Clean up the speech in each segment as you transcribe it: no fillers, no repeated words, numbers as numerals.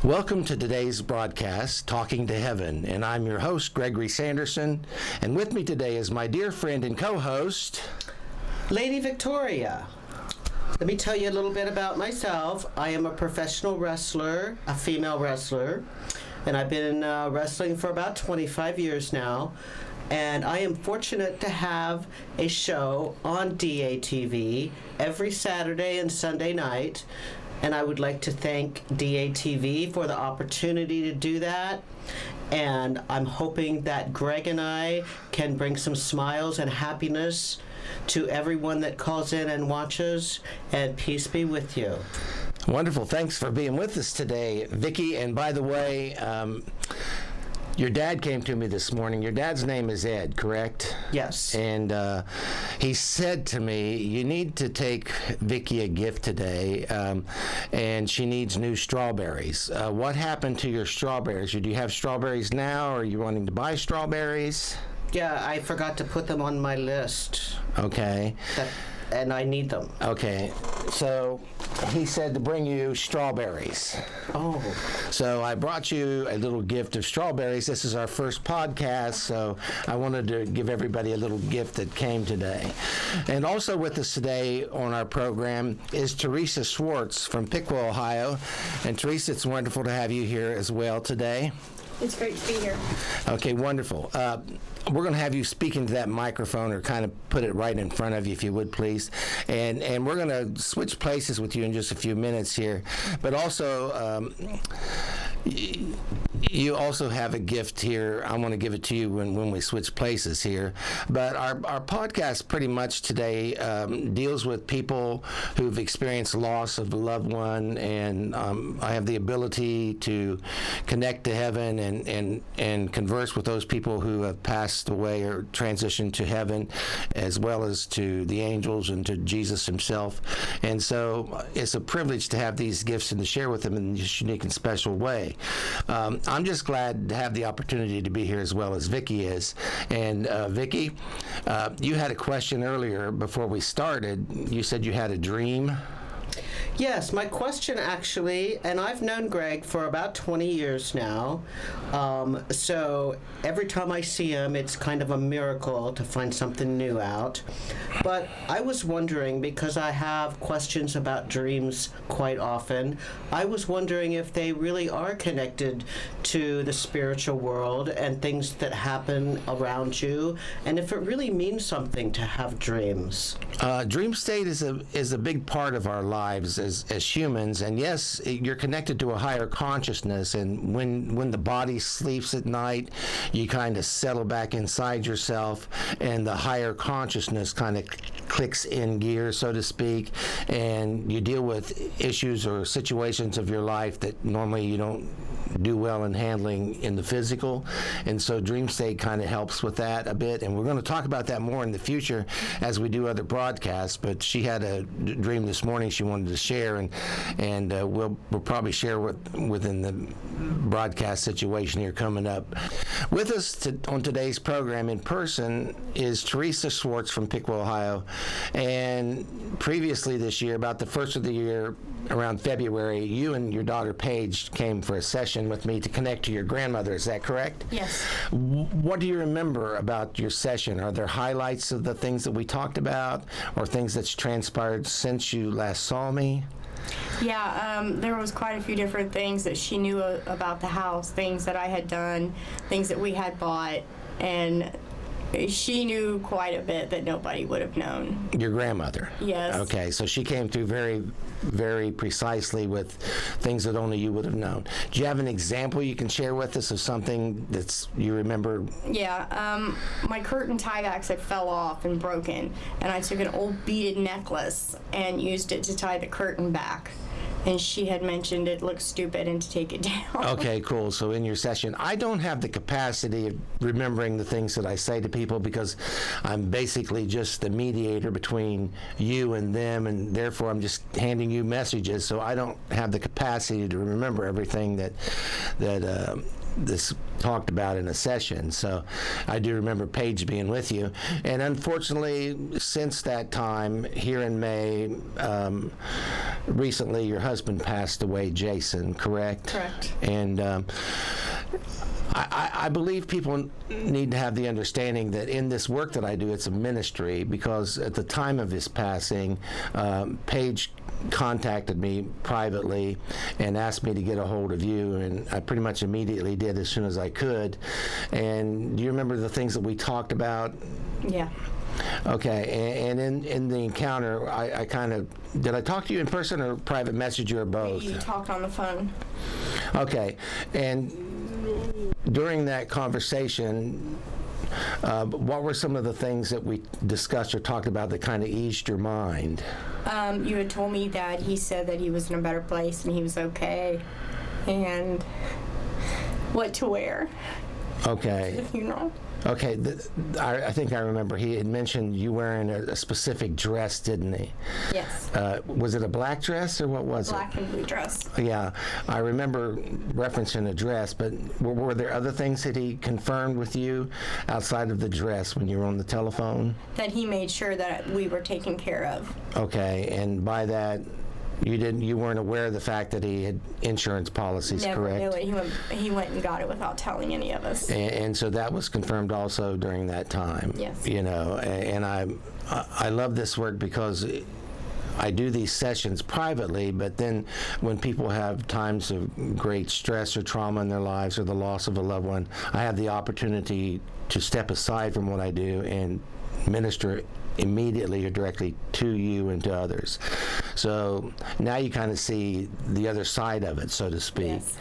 Welcome to today's broadcast, Talking to Heaven, and I'm your host, Gregory Sanderson, and with me today is my dear friend and co-host, Lady Victoria. Let me tell you a little bit about myself. I am a professional wrestler, a female wrestler, and I've been wrestling for about 25 years now. And I am fortunate to have a show on DATV every Saturday and Sunday night. And I would like to thank DATV for the opportunity to do that. And I'm hoping that Greg and I can bring some smiles and happiness to everyone that calls in and watches. And peace be with you. Wonderful. Thanks for being with us today, Vicki. And by the way, your dad came to me this morning. Your dad's name is Ed, correct? Yes. And he said to me, you need to take Vicki a gift today, and she needs new strawberries. What happened to your strawberries? Do you have strawberries now, or are you wanting to buy strawberries? Yeah, I forgot to put them on my list. Okay. And I need them. Okay. So he said to bring you strawberries. Oh. So I brought you a little gift of strawberries. This is our first podcast, so I wanted to give everybody a little gift that came today. And also with us today on our program is Teresa Schwartz from Piqua, Ohio. And Teresa, it's wonderful to have you here as well today. It's great to be here. Okay, wonderful. We're going to have you speak into that microphone, or kind of put it right in front of you, if you would, please. And we're going to switch places with you in just a few minutes here. But also, you also have a gift here. I want to give it to you when we switch places here. But our podcast pretty much today deals with people who've experienced loss of a loved one, and I have the ability to connect to heaven and converse with those people who have passed away or transitioned to heaven, as well as to the angels and to Jesus himself. And so it's a privilege to have these gifts and to share with them in this unique and special way. I'm just glad to have the opportunity to be here as well as Vicki is. And Vicki, you had a question earlier before we started. You said you had a dream. Yes, my question actually, and I've known Greg for about 20 years now, so every time I see him, it's kind of a miracle to find something new out. But I was wondering, because I have questions about dreams quite often, I was wondering if they really are connected to the spiritual world and things that happen around you, and if it really means something to have dreams. Dream state is a big part of our lives as humans, and yes, you're connected to a higher consciousness, and when the body sleeps at night, you kind of settle back inside yourself, and the higher consciousness kind of clicks in gear, so to speak, and you deal with issues or situations of your life that normally you don't do well in handling in the physical. And so dream state kind of helps with that a bit, and we're going to talk about that more in the future as we do other broadcasts. But she had a dream this morning she wanted to share, and we'll probably share within the broadcast situation here coming up. With us on today's program in person is Teresa Schwartz from Piqua, Ohio. And previously this year, about the first of the year, around February, you and your daughter Paige came for a session with me to connect to your grandmother. Is that correct? Yes. What do you remember about your session? Are there highlights of the things that we talked about, or things that's transpired since you last saw me? Yeah, there was quite a few different things that she knew about the house, things that I had done, things that we had bought, and she knew quite a bit that nobody would have known. Your grandmother? Yes. Okay, so she came through very, very precisely with things that only you would have known. Do you have an example you can share with us of something that's you remember? Yeah, my curtain tie-backs had fell off and broken, and I took an old beaded necklace and used it to tie the curtain back. And she had mentioned it looked stupid and to take it down. Okay, cool. So in your session, I don't have the capacity of remembering the things that I say to people, because I'm basically just the mediator between you and them, and therefore I'm just handing you messages. So I don't have the capacity to remember everything that this talked about in a session. So I do remember Paige being with you. And unfortunately, since that time, here in May, recently your husband passed away, Jason, correct? Correct. And I believe people need to have the understanding that in this work that I do, it's a ministry, because at the time of his passing, Paige contacted me privately and asked me to get a hold of you, and I pretty much immediately did as soon as I could. And do you remember the things that we talked about? Yeah. Okay, and in the encounter, I kind of, did I talk to you in person or private message you or both? You talked on the phone. Okay, and during that conversation, what were some of the things that we discussed or talked about that kind of eased your mind? You had told me that he said that he was in a better place and he was okay, and what to wear Okay. at the funeral. Okay, I think I remember he had mentioned you wearing a specific dress, didn't he? Yes. Was it a black dress or what was Black and blue dress. it? Yeah, I remember referencing a dress, but were there other things that he confirmed with you outside of the dress when you were on the telephone? That he made sure that we were taken care of. Okay, and by that, you weren't aware of the fact that he had insurance policies, Never correct? knew it. He went and got it without telling any of us. And so that was confirmed also during that time. Yes. You know, and I love this work because I do these sessions privately, but then when people have times of great stress or trauma in their lives or the loss of a loved one, I have the opportunity to step aside from what I do and minister immediately or directly to you and to others. So now you kind of see the other side of it, so to speak. Yes.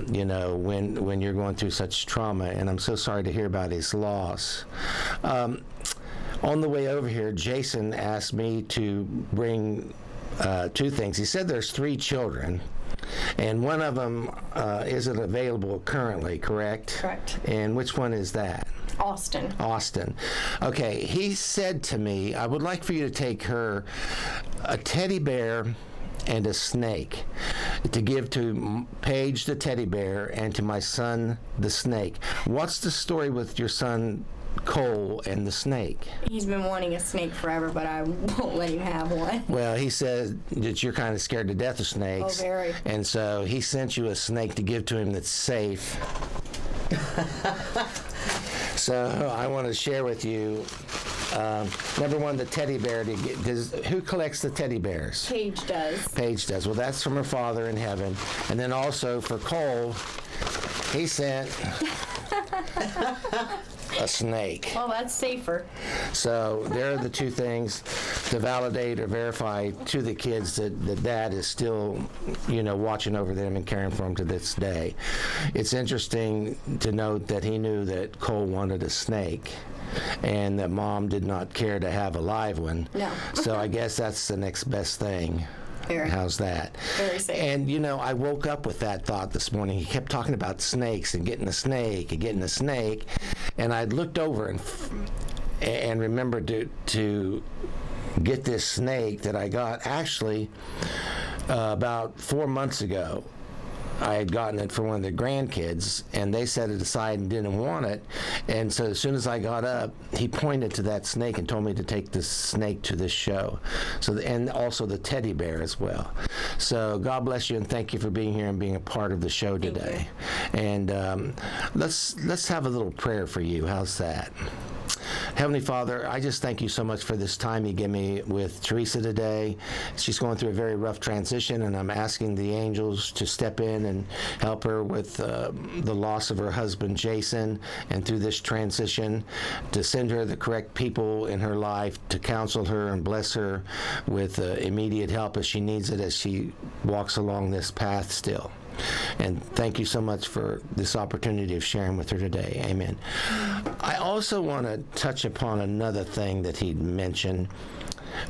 You know, when you're going through such trauma, and I'm so sorry to hear about his loss. On the way over here, Jason asked me to bring two things. He said there's 3 children, and one of them isn't available currently, correct? Correct. And which one is that? Austin. Austin. Okay, he said to me, I would like for you to take her a teddy bear and a snake to give to Paige the teddy bear and to my son the snake. What's the story with your son Cole and the snake? He's been wanting a snake forever, but I won't let him have one. Well, he said that you're kind of scared to death of snakes. Oh, very. And so he sent you a snake to give to him that's safe. So I want to share with you, number one, the teddy bear. Who collects the teddy bears? Paige does. Paige does. Well, that's from her Father in heaven. And then also for Cole, he sent a snake. Well, that's safer. So there are the two things to validate or verify to the kids that Dad is still, you know, watching over them and caring for them to this day. It's interesting to note that he knew that Cole wanted a snake and that Mom did not care to have a live one. No. So I guess that's the next best thing. Very. How's that? Very safe. And, you know, I woke up with that thought this morning. He kept talking about snakes and getting a snake and getting a snake. And I looked over and remembered to get this snake that I got actually about 4 months ago. I had gotten it for one of the grandkids, and they set it aside and didn't want it. And so as soon as I got up, he pointed to that snake and told me to take this snake to this show. So, and also the teddy bear as well. So God bless you, and thank you for being here and being a part of the show today. And let's have a little prayer for you. How's that? Heavenly Father, I just thank you so much for this time you give me with Teresa today. She's going through a very rough transition, and I'm asking the angels to step in and help her with the loss of her husband, Jason, and through this transition, to send her the correct people in her life to counsel her and bless her with immediate help as she needs it as she walks along this path still. And thank you so much for this opportunity of sharing with her today. Amen. I also want to touch upon another thing that he'd mentioned.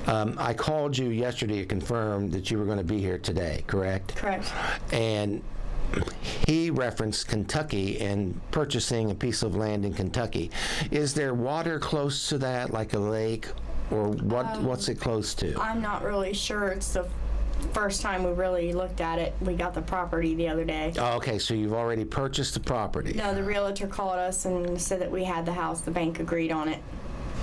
I called you yesterday to confirm that you were going to be here today, correct? Correct. And he referenced Kentucky and purchasing a piece of land in Kentucky. Is there water close to that, like a lake, or what's it close to? I'm not really sure. It's the first time we really looked at it. We got the property the other day. Oh, okay, so you've already purchased the property. No, the realtor called us and said that we had the house. The bank agreed on it.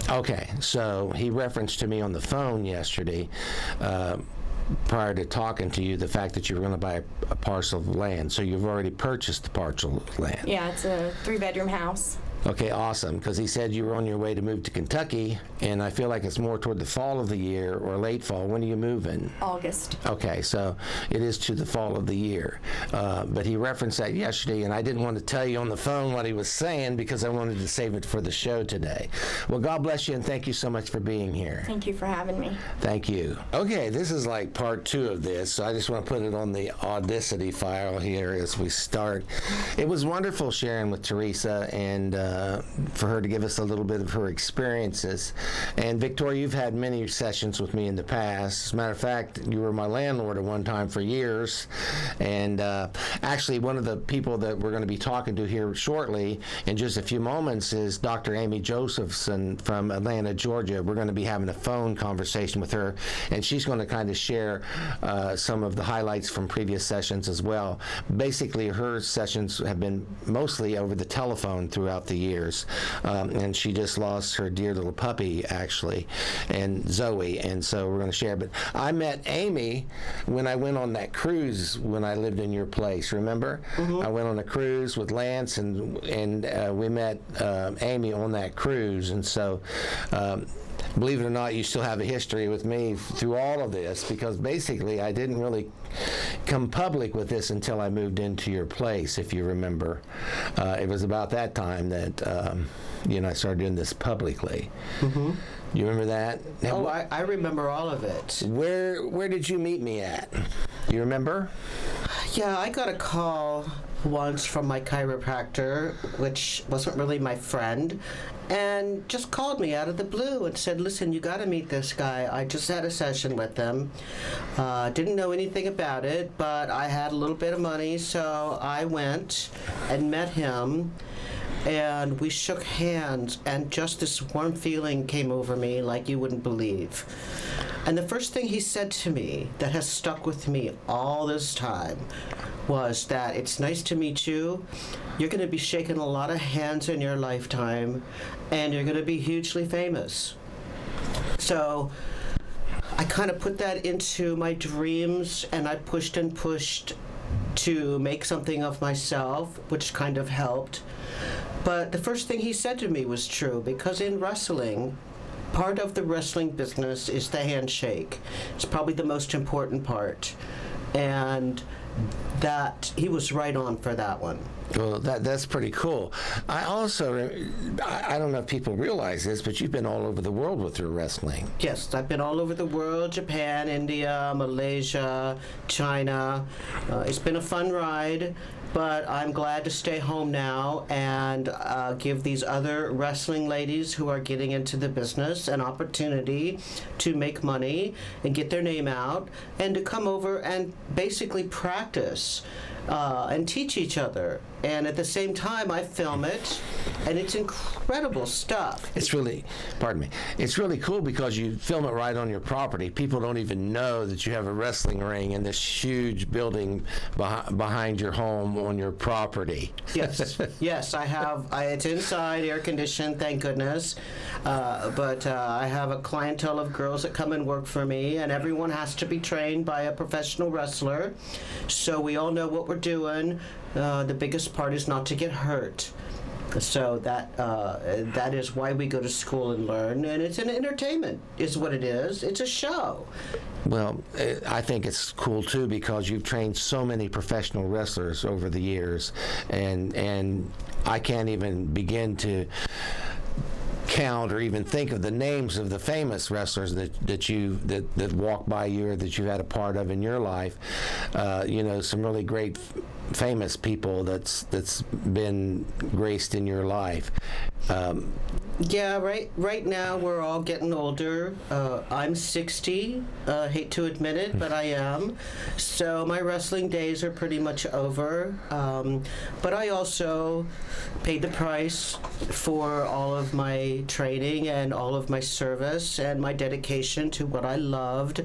Okay, so he referenced to me on the phone yesterday prior to talking to you, the fact that you were going to buy a parcel of land. So you've already purchased the parcel of land. Yeah, it's a 3-bedroom house. Okay, awesome. Because he said you were on your way to move to Kentucky, and I feel like it's more toward the fall of the year or late fall. When are you moving? August. Okay, so it is to the fall of the year. But he referenced that yesterday, and I didn't want to tell you on the phone what he was saying because I wanted to save it for the show today. Well, God bless you, and thank you so much for being here. Thank you for having me. Thank you. Okay, this is like part 2 of this, so I just want to put it on the Audacity file here as we start. It was wonderful sharing with Teresa and for her to give us a little bit of her experiences. And Victoria, you've had many sessions with me in the past. As a matter of fact, you were my landlord at one time for years. And actually, one of the people that we're going to be talking to here shortly in just a few moments is Dr. Amy Josephson from Atlanta, Georgia. We're going to be having a phone conversation with her, and she's going to kind of share some of the highlights from previous sessions as well. Basically, her sessions have been mostly over the telephone throughout the years. And she just lost her dear little puppy, actually, and Zoe, and so we're going to share. But I met Amy when I went on that cruise when I lived in your place, remember? Mm-hmm. I went on a cruise with Lance, and we met Amy on that cruise, and so believe it or not, you still have a history with me through all of this, because basically I didn't really come public with this until I moved into your place, if you remember. It was about that time that I started doing this publicly. Mm-hmm. You remember that? Now, I remember all of it. Where did you meet me at? You remember? Yeah, I got a call once from my chiropractor, which wasn't really my friend, and just called me out of the blue and said, listen, you got to meet this guy. I just had a session with him. Didn't know anything about it, but I had a little bit of money, so I went and met him, and we shook hands, and just this warm feeling came over me like you wouldn't believe. And the first thing he said to me that has stuck with me all this time was that it's nice to meet you. You're going to be shaking a lot of hands in your lifetime, and you're going to be hugely famous. So I kind of put that into my dreams, and I pushed and pushed to make something of myself, which kind of helped. But the first thing he said to me was true, because in wrestling, part of the wrestling business is the handshake. It's probably the most important part. And that he was right on for that one. Well, that's pretty cool. I also, I don't know if people realize this, but you've been all over the world with your wrestling. Yes, I've been all over the world, Japan, India, Malaysia, China. It's been a fun ride, but I'm glad to stay home now and give these other wrestling ladies who are getting into the business an opportunity to make money and get their name out, and to come over and basically practice and teach each other. And at the same time, I film it, and it's incredible stuff. It's really, pardon me, it's really cool because you film it right on your property. People don't even know that you have a wrestling ring in this huge building behind your home on your property. Yes, yes, I have. It's inside, air conditioned, thank goodness. But I have a clientele of girls that come and work for me, and everyone has to be trained by a professional wrestler. So we all know what we're doing. The biggest part is not to get hurt. So that is why we go to school and learn, and it's an entertainment is what it is. It's a show. Well, I think it's cool too because you've trained so many professional wrestlers over the years, and I can't even begin to count or even think of the names of the famous wrestlers that walk by you or that you had a part of in your life. Some really great famous people that's been graced in your life. Yeah, right now we're all getting older. I'm 60. Hate to admit it, but I am. So my wrestling days are pretty much over. But I also paid the price for all of my training and all of my service and my dedication to what I loved.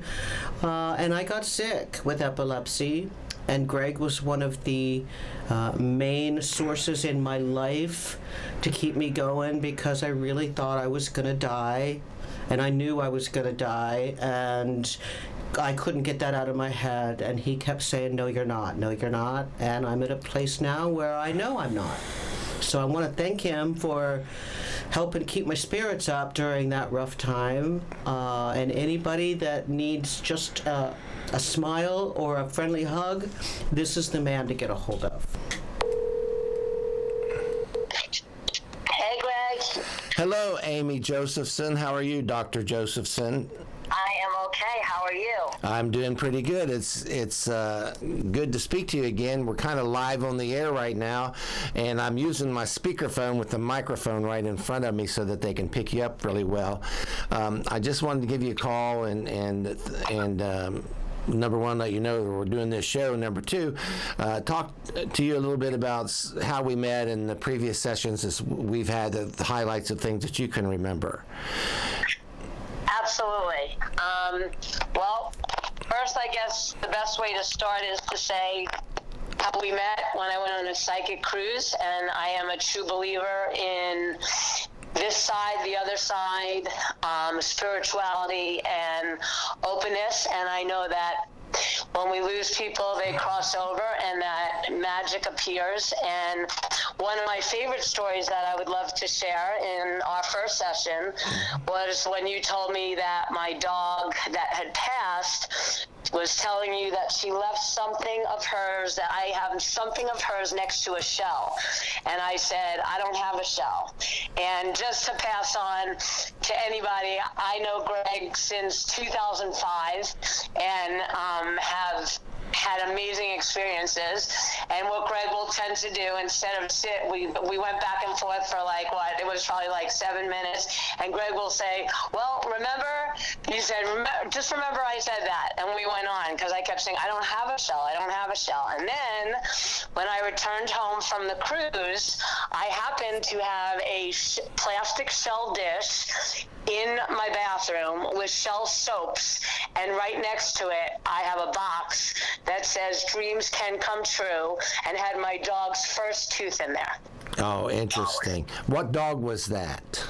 And I got sick with epilepsy. And Greg was one of the main sources in my life to keep me going, because I really thought I was going to die, and I knew I was going to die. And I couldn't get that out of my head, and he kept saying, no, you're not, no, you're not, and I'm at a place now where I know I'm not. So I want to thank him for helping keep my spirits up during that rough time, and anybody that needs just a smile or a friendly hug, this is the man to get a hold of. Hey, Greg. Hello, Amy Josephson. How are you, Dr. Josephson? I am okay. How are you? I'm doing pretty good. It's good to speak to you again. We're kind of live on the air right now, and I'm using my speakerphone with the microphone right in front of me so that they can pick you up really well. I just wanted to give you a call and number one, let you know that we're doing this show. Number two, talk to you a little bit about how we met in the previous sessions as we've had the highlights of things that you can remember. Absolutely. Well, first, I guess the best way to start is to say how we met when I went on a psychic cruise, and I am a true believer in this side, the other side, spirituality and openness, and I know that when we lose people, they cross over and that magic appears. And one of my favorite stories that I would love to share in our first session was when you told me that my dog that had passed was telling you that she left something of hers, that I have something of hers next to a shell. And I said, I don't have a shell. And just to pass on to anybody, I know Greg since 2005 and have had amazing experiences. And what Greg will tend to do, instead of sit, we went back and forth for it was probably 7 minutes. And Greg will say, well, remember, you said, just remember I said that. And we went on, because I kept saying, I don't have a shell, I don't have a shell. And then when I returned home from the cruise, I happened to have a plastic shell dish in my bathroom with shell soaps, and right next to it I have a box that says dreams can come true, and had my dog's first tooth in there. Oh, interesting. What dog was that?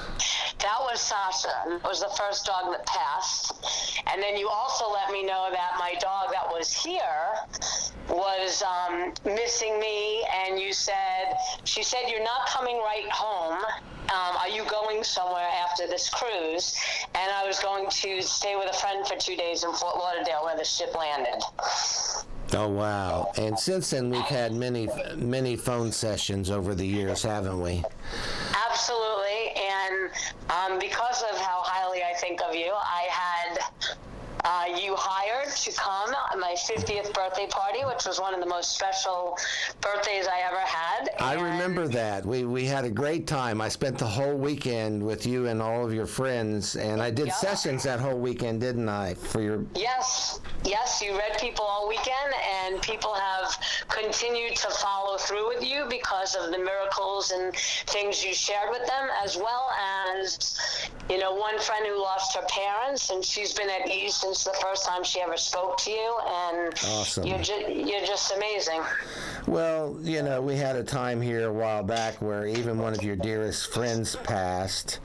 That was Sasha. It was the first dog that passed. And then you also let me know that my dog that was here was missing me, and she said, you're not coming right home. Are you going somewhere after this cruise? And I was going to stay with a friend for 2 days in Fort Lauderdale where the ship landed. Oh, wow. And since then, we've had many phone sessions over the years, haven't we? Absolutely. And because of how highly I think of you, I had you hired to come at my 50th birthday party, which was one of the most special birthdays I ever had. I remember that. We had a great time. I spent the whole weekend with you and all of your friends, and I did sessions that whole weekend, didn't I? Yes, you read people all weekend, and people have continued to follow through with you because of the miracles and things you shared with them, as well as, one friend who lost her parents, and she's been at ease since the first time she ever spoke to you, and awesome. You're just amazing. Well, we had a time here a while back where even one of your dearest friends passed,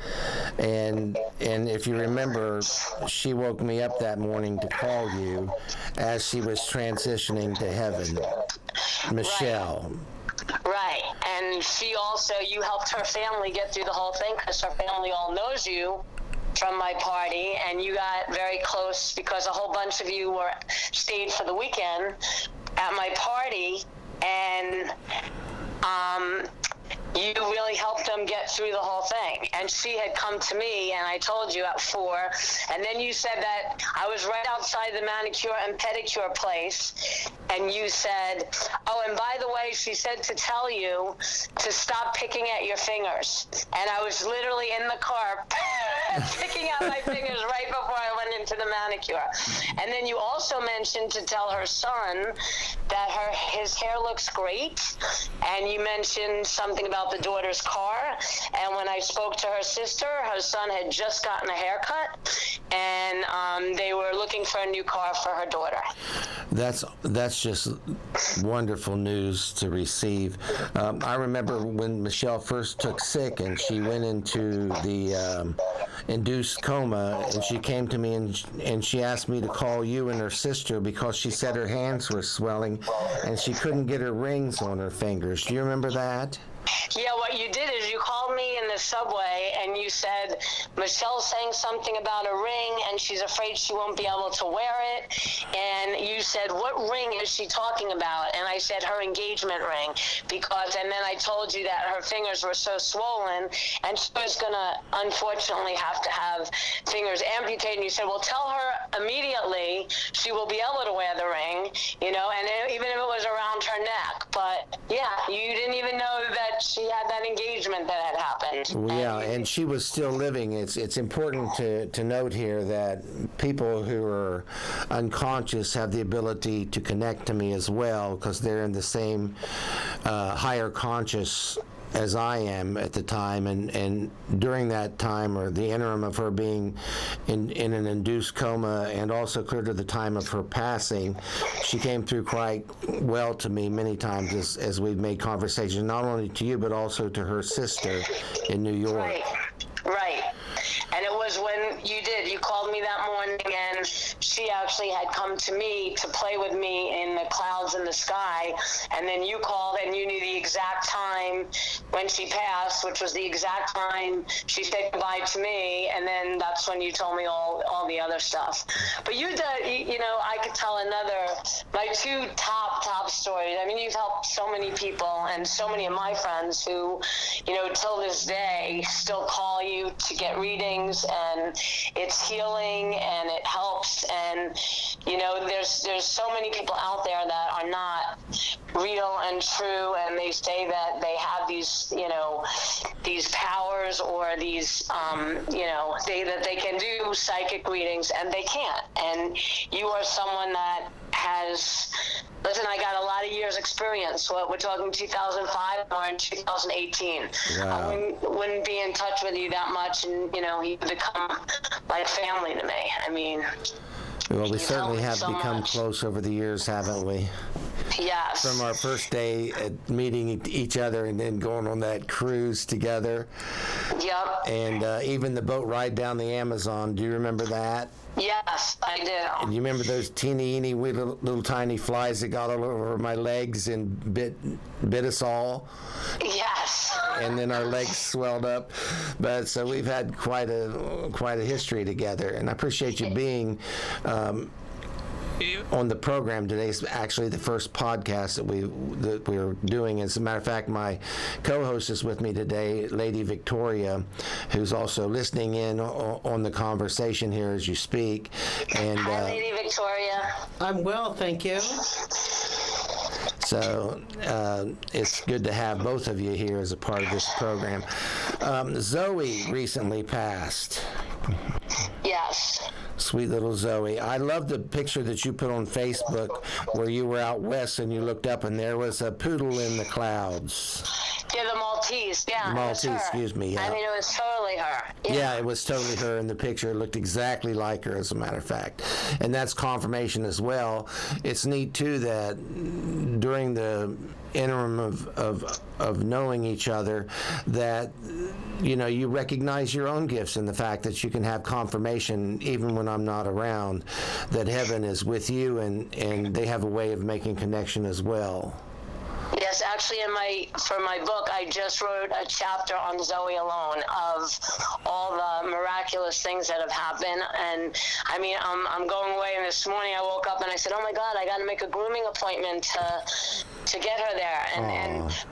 and if you remember, she woke me up that morning to call you as she was transitioning to heaven, Michelle. Right, and you helped her family get through the whole thing, because her family all knows you from my party, and you got very close because a whole bunch of you stayed for the weekend at my party, and you really helped them get through the whole thing. And she had come to me, and I told you at 4, and then you said that I was right outside the manicure and pedicure place, and you said, oh, and by the way, she said to tell you to stop picking at your fingers. And I was literally in the car picking at my fingers right before I went into the manicure. And then you also mentioned to tell her son that his hair looks great, and you mentioned something about the daughter's car. And when I spoke to her sister, her son had just gotten a haircut, and they were looking for a new car for her daughter. That's just wonderful news to receive. I remember when Michelle first took sick and she went into the induced coma, and she came to me and she asked me to call you and her sister because she said her hands were swelling and she couldn't get her rings on her fingers. Do you remember that? Yeah, what you did is you called me in the subway and you said, Michelle's saying something about a ring and she's afraid she won't be able to wear it. And you said, what ring is she talking about? And I said, her engagement ring. And then I told you that her fingers were so swollen and she was going to unfortunately have to have fingers amputated. And you said, well, tell her immediately she will be able to wear the ring, and even if it was around her neck. But yeah, you didn't even know that she had that engagement that had happened. Yeah, and she was still living. It's important to note here that people who are unconscious have the ability to connect to me as well because they're in the same higher conscious as I am at the time, and during that time, or the interim of her being in an induced coma, and also clear to the time of her passing, she came through quite well to me many times as we've made conversations, not only to you, but also to her sister in New York. Right. And it was when you called me that morning, and she actually had come to me to play with me in the clouds in the sky, and then you called and you knew the exact time when she passed, which was the exact time she said goodbye to me, and then that's when you told me all the other stuff. But I could tell my two top stories. I mean, you've helped so many people and so many of my friends who, till this day still call you to get readings, and it's healing and it helps. And there's so many people out there that are not real and true, and they say that they have these powers or these that they can do psychic readings, and they can't. And you are someone that has. Listen, I got a lot of years experience. We're talking 2005 or in 2018. Wow. I wouldn't be in touch with you that much, and you've become like family to me. I mean, well, we certainly have become close over the years, haven't we? Yes. From our first day at meeting each other and then going on that cruise together. Yep. And even the boat ride down the Amazon. Do you remember that? Yes, I do. And you remember those teeny little tiny flies that got all over my legs and bit us all? Yes. And then our legs swelled up. But so we've had quite a history together, and I appreciate you being on the program today. Is actually the first podcast that we're doing. As a matter of fact, my co-host is with me today, Lady Victoria, who's also listening in on the conversation here as you speak. And hi, Lady Victoria. I'm well, thank you. So it's good to have both of you here as a part of this program. Zoe recently passed. Yes. Sweet little Zoe. I love the picture that you put on Facebook where you were out west and you looked up and there was a poodle in the clouds. Yeah, the Maltese. Yeah, Maltese, excuse me. Yeah. I mean, it was totally her. Yeah, it was totally her in the picture. It looked exactly like her, as a matter of fact. And that's confirmation as well. It's neat, too, that during the interim of knowing each other, that you recognize your own gifts and the fact that you can have confirmation even when I'm not around, that heaven is with you, and they have a way of making connection as well. Yes, actually, for my book, I just wrote a chapter on Zoe alone of all the miraculous things that have happened. And I mean, I'm going away, and this morning I woke up and I said, "Oh my God, I got to make a grooming appointment to get her there."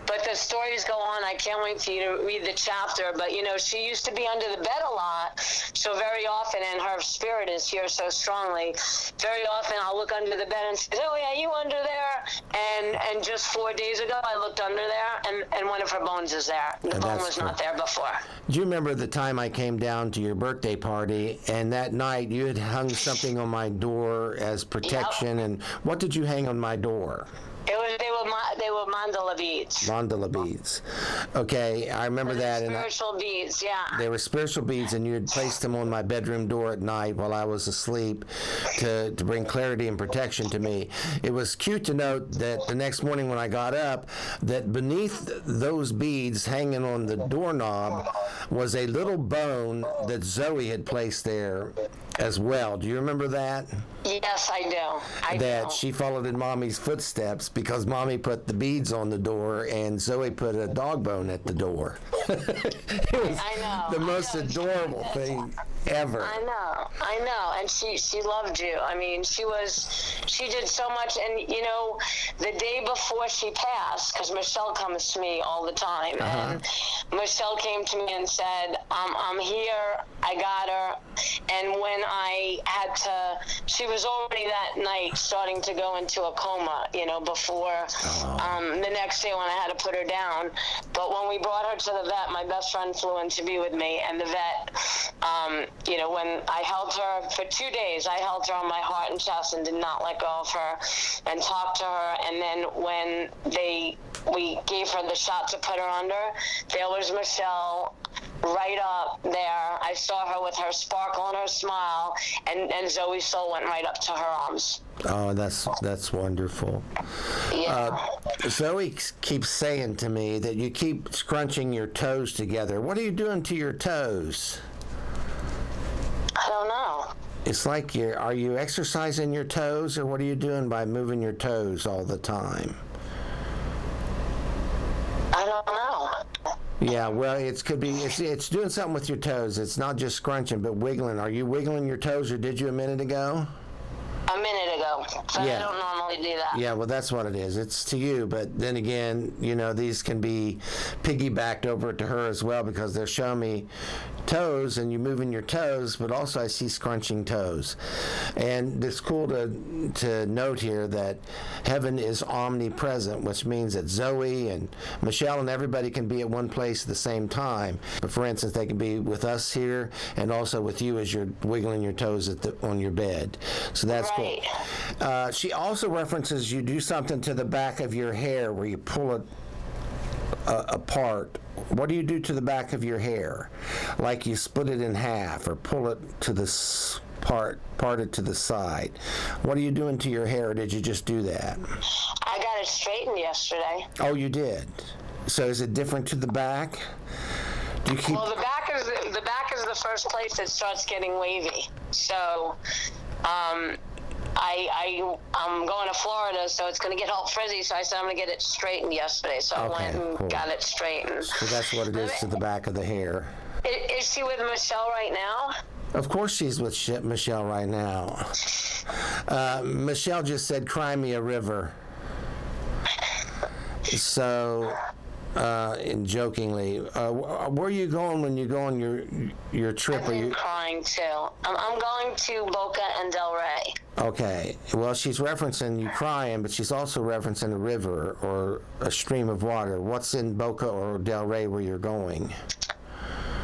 But the stories go on. I can't wait for you to read the chapter. But she used to be under the bed a lot, so very often, and her spirit is here so strongly. Very often, I'll look under the bed and say, "Oh yeah, you under there?" And just 4 days ago, I looked under there, and one of her bones is there. The bone was not there before. Do you remember the time I came down to your birthday party, and that night you had hung something on my door as protection? Yep. And what did you hang on my door? They they were mandala beads. Mandala beads. Okay, I remember that. Spiritual beads, yeah. They were spiritual beads, and you had placed them on my bedroom door at night while I was asleep to bring clarity and protection to me. It was cute to note that the next morning when I got up, that beneath those beads hanging on the doorknob was a little bone that Zoe had placed there as well. Do you remember that? Yes, I do. That she followed in Mommy's footsteps because Mommy put the beads on the door and Zoe put a dog bone at the door. It was I know. the most adorable thing ever. I know. And she loved you. I mean, she did so much. And, you know, the day before she passed, because Michelle comes to me all the time, and Michelle came to me and said, I'm here, I got her. And when I had to, she was already that night starting to go into a coma, you know, before the next day when I had to put her down. But when we brought her to the vet, my best friend flew in to be with me, and the vet, you know, when I held her for 2 days, I held her on my heart and chest and did not let go of her and talked to her. And then when we gave her the shot to put her under, there was Michelle right up there. I saw her with her sparkle and her smile, and Zoe's soul went right up to her arms. Oh, that's wonderful. Yeah. Zoe keeps saying to me that you keep scrunching your toes together. What are you doing to your toes? I don't know. It's like are you exercising your toes, or what are you doing by moving your toes all the time? I don't know. Yeah, well, it's doing something with your toes. It's not just scrunching, but wiggling. Are you wiggling your toes, or did you a minute ago? A minute ago. So Yeah. I don't normally do that. Yeah, well, that's what it is. It's to you, but then again, you know, these can be piggybacked over to her as well because they're showing me toes and you moving your toes, but also I see scrunching toes. And it's cool to note here that heaven is omnipresent, which means that Zoe and Michelle and everybody can be at one place at the same time. But for instance, they can be with us here and also with you as you're wiggling your toes on your bed. So that's Right. cool. She also references you do something to the back of your hair where you pull it apart. What do you do to the back of your hair? Like you split it in half or pull it to the part it to the side. What are you doing to your hair, or did you just do that? I got it straightened yesterday. Oh, you did? So is it different to the back? Do you keep... Well, the back is the first place that starts getting wavy. So, I'm going to Florida, so it's going to get all frizzy. So I said I'm going to get it straightened yesterday. So I went and got it straightened. So that's what it is to the back of the hair. Is she with Michelle right now? Of course she's with Michelle right now. Michelle just said, "Cry me a river." So, and jokingly, where are you going when you go on your trip? I'm crying too. I'm going to Boca and Del Rey. Okay. Well, she's referencing you crying, but she's also referencing a river or a stream of water. What's in Boca or Del Rey where you're going?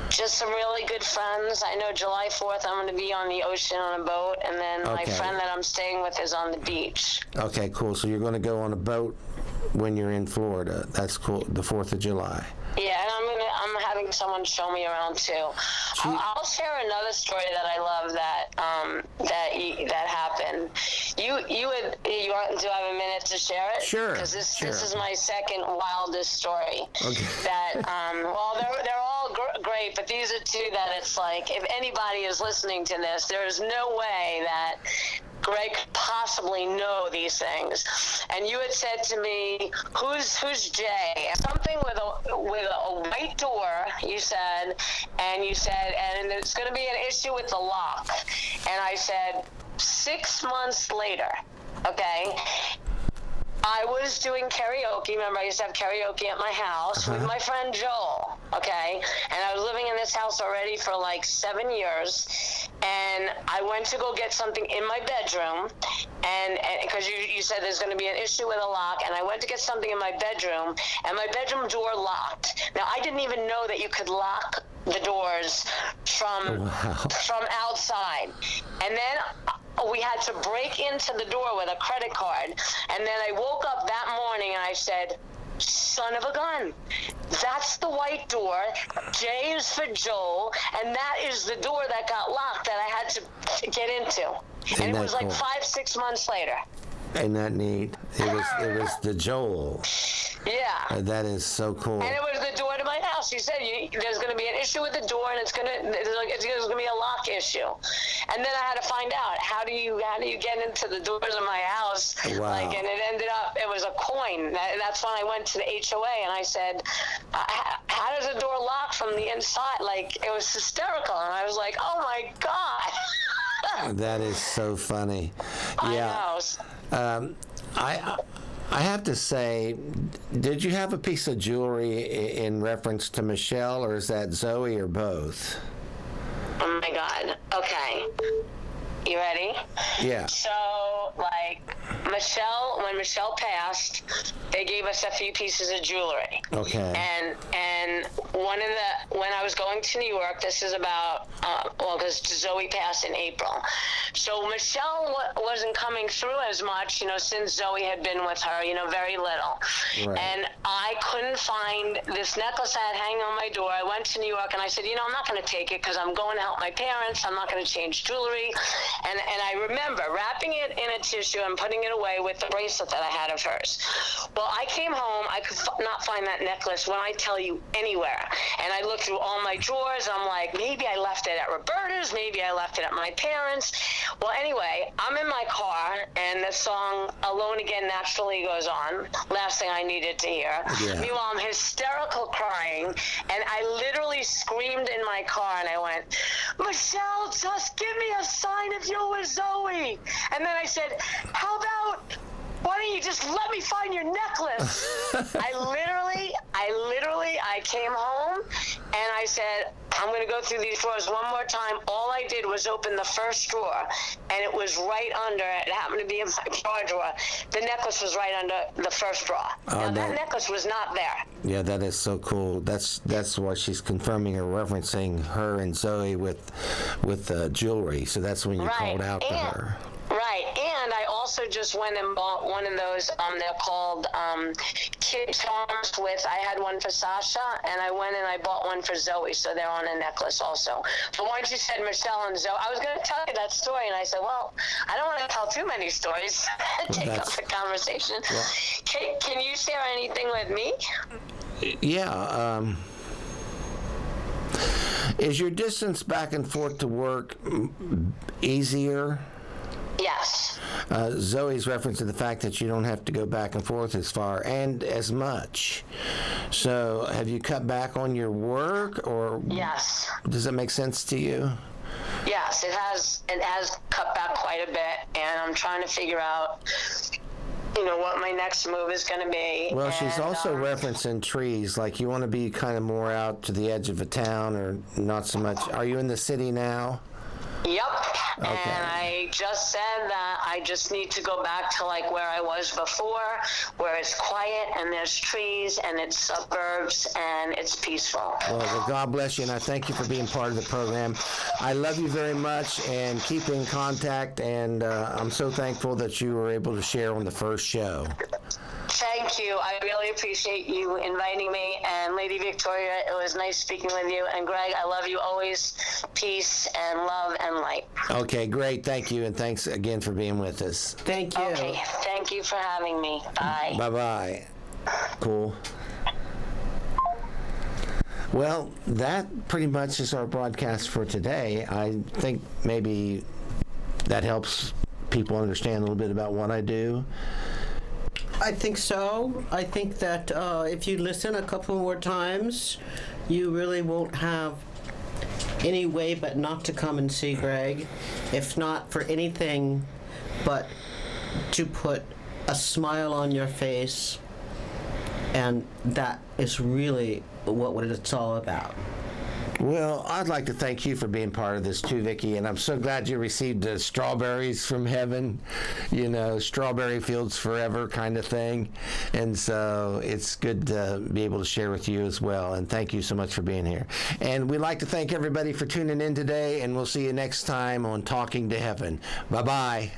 Just some really good friends. I know July 4th I'm going to be on the ocean on a boat, and then my friend that I'm staying with is on the beach. Okay, cool. So you're going to go on a boat when you're in Florida. That's cool. The 4th of July. Yeah, and I'm having someone show me around too. I'll share another story that I love that happened. Do I have a minute to share it? Sure. Because this is my second wildest story. Okay. That well, they're all great, but these are two that it's like if anybody is listening to this, there is no way that Greg could possibly know these things. And you had said to me, who's Jay? Something with a white door, you said, and it's going to be an issue with the lock. And I said, 6 months later, okay, I was doing karaoke. Remember, I used to have karaoke at my house with my friend Joel, okay? And I was living in this house already for like 7 years. And I went to go get something in my bedroom, and because you said there's going to be an issue with a lock, and I went to get something in my bedroom, and my bedroom door locked. Now, I didn't even know that you could lock the doors from outside. And then we had to break into the door with a credit card. And then I woke up that morning and I said, son of a gun, that's the white door. J is for Joel, and that is the door that got locked that I had to get into. And it was like 5-6 months later. Ain't that neat? It was the Joel. Yeah. That is so cool. And it was the door to my house. He said, there's going to be an issue with the door, and it's going to be a lock issue. And then I had to find out, how do you get into the doors of my house? Wow. And it ended up, it was a coin. That's when I went to the HOA, and I said, how does a door lock from the inside? It was hysterical. And I was like, oh my God. That is so funny. Yeah. I know. I have to say, did you have a piece of jewelry in reference to Michelle, or is that Zoe, or both? Oh my God. Okay. You ready? Yeah. So, when Michelle passed, they gave us a few pieces of jewelry. Okay. And when I was going to New York, this is about, because Zoe passed in April. So Michelle wasn't coming through as much, since Zoe had been with her, very little. Right. And I couldn't find this necklace I had hanging on my door. I went to New York and I said, I'm not going to take it because I'm going to help my parents. I'm not going to change jewelry. And I remember wrapping it in a tissue and putting it away with the bracelet that I had of hers. Well, I came home. I could not find that necklace, when I tell you, anywhere. And I looked through all my drawers. I'm like, maybe I left it at Roberta's. Maybe I left it at my parents'. Well, anyway, I'm in my car, and the song Alone Again naturally goes on. Last thing I needed to hear. Yeah. Meanwhile, I'm hysterical crying, and I literally screamed in my car, and I went, Michelle, just give me a sign if you're with Zoe. And then I said, how about, why don't you just let me find your necklace? I came home and I said, I'm going to go through these drawers one more time. All I did was open the first drawer, and it was right under, it happened to be in my bra drawer. The necklace was right under the first drawer. Now, that necklace was not there. Yeah, that is so cool. That's why she's confirming or referencing her and Zoe with jewelry. So that's when you called out to her. Right, and I also just went and bought one of those, they're called kid charms I had one for Sasha, and I went and I bought one for Zoe, so they're on a necklace also. But once you said Michelle and Zoe, I was going to tell you that story, and I said, well, I don't want to tell too many stories. Take up the conversation. Yeah. Can you share anything with me? Yeah, is your distance back and forth to work easier? Yes. Zoe's referencing the fact that you don't have to go back and forth as far and as much. So have you cut back on your work, or yes, does that make sense to you? Yes, it has cut back quite a bit, and I'm trying to figure out what my next move is going to be. Well, she's also referencing trees, like you want to be kind of more out to the edge of a town, or not so much. Are you in the city now? Yep. Okay. And I just said that I just need to go back to where I was before, where it's quiet and there's trees and it's suburbs and it's peaceful. Well, God bless you, and I thank you for being part of the program. I love you very much, and keep in contact, and I'm so thankful that you were able to share on the first show. Thank you. I really appreciate you inviting me. And Lady Victoria, it was nice speaking with you. And Greg, I love you always. Peace and love and light. Okay, great. Thank you. And thanks again for being with us. Thank you. Okay, thank you for having me. Bye. Bye-bye. Cool. Well, that pretty much is our broadcast for today. I think maybe that helps people understand a little bit about what I do. I think so. I think that if you listen a couple more times, you really won't have any way but not to come and see Greg, if not for anything but to put a smile on your face, and that is really what it's all about. Well, I'd like to thank you for being part of this too, Vicki, and I'm so glad you received the strawberries from heaven, strawberry fields forever kind of thing. And so it's good to be able to share with you as well. And thank you so much for being here. And we'd like to thank everybody for tuning in today, and we'll see you next time on Talking to Heaven. Bye-bye.